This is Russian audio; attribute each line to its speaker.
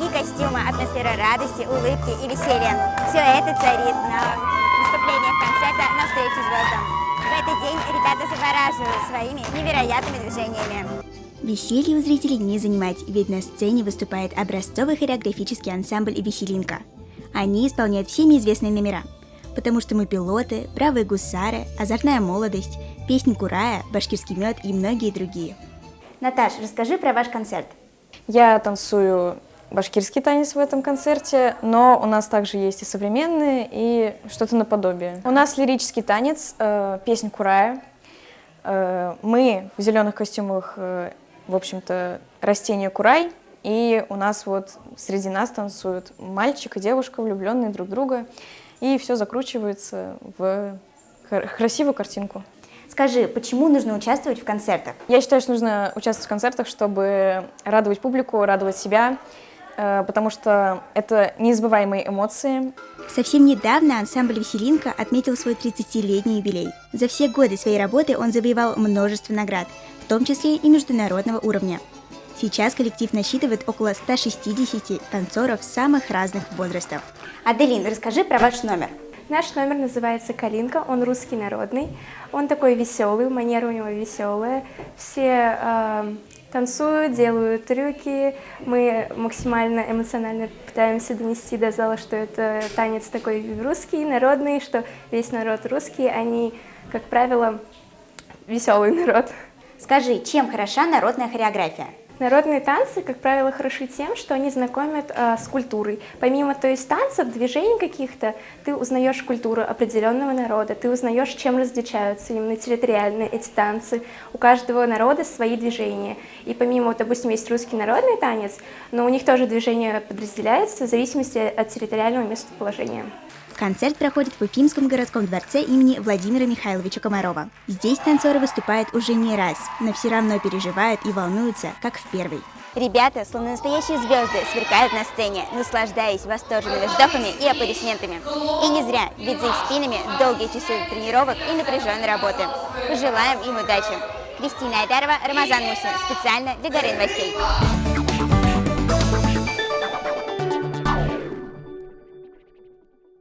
Speaker 1: дорогие костюмы, атмосфера радости, улыбки и веселья. Все это царит на выступлениях концерта «На встречу звездам». В этот день ребята завораживают своими невероятными движениями.
Speaker 2: Веселье у зрителей не занимать, ведь на сцене выступает образцовый хореографический ансамбль «Веселинка». Они исполняют всеми известные номера. «Потому что мы пилоты», «Бравые гусары», «Озорная молодость», «Песни Курая», «Башкирский мед» и многие другие.
Speaker 1: Наташ, расскажи про ваш концерт.
Speaker 3: Я танцую башкирский танец в этом концерте, но у нас также есть и современные, и что-то наподобие. У нас лирический танец, «Песня Курая». Мы в зеленых костюмах, в общем-то, растение Курай, и у нас вот среди нас танцуют мальчик и девушка, влюбленные друг в друга, и все закручивается в красивую картинку.
Speaker 1: Скажи, почему нужно участвовать в концертах?
Speaker 3: Я считаю, что нужно участвовать в концертах, чтобы радовать публику, радовать себя, потому что это неизбываемые эмоции.
Speaker 2: Совсем недавно ансамбль «Веселинка» отметил свой 30-летний юбилей. За все годы своей работы он завоевал множество наград, в том числе и международного уровня. Сейчас коллектив насчитывает около 160 танцоров самых разных возрастов.
Speaker 1: Аделин, расскажи про ваш номер.
Speaker 4: Наш номер называется «Калинка», он русский народный, он такой веселый, манера у него веселая, все танцуют, делают трюки, мы максимально эмоционально пытаемся донести до зала, что это танец такой русский, народный, что весь народ русский, они, как правило, веселый народ.
Speaker 1: Скажи, чем хороша народная хореография?
Speaker 4: Народные танцы, как правило, хороши тем, что они знакомят с культурой. Помимо, то есть, танцев, движений каких-то, ты узнаешь культуру определенного народа, ты узнаешь, чем различаются именно территориальные эти танцы. У каждого народа свои движения. И помимо, вот, допустим, есть русский народный танец, но у них тоже движение подразделяется в зависимости от территориального местоположения.
Speaker 2: Концерт проходит в Уфимском городском дворце имени Владимира Михайловича Комарова. Здесь танцоры выступают уже не раз, но все равно переживают и волнуются, как в первый.
Speaker 1: Ребята, словно настоящие звезды, сверкают на сцене, наслаждаясь восторженными вздохами и аплодисментами. И не зря, ведь за их спинами долгие часы тренировок и напряженной работы. Пожелаем им удачи. Кристина Айдарова, Рамазан Мусин. Специально для Горы новостей.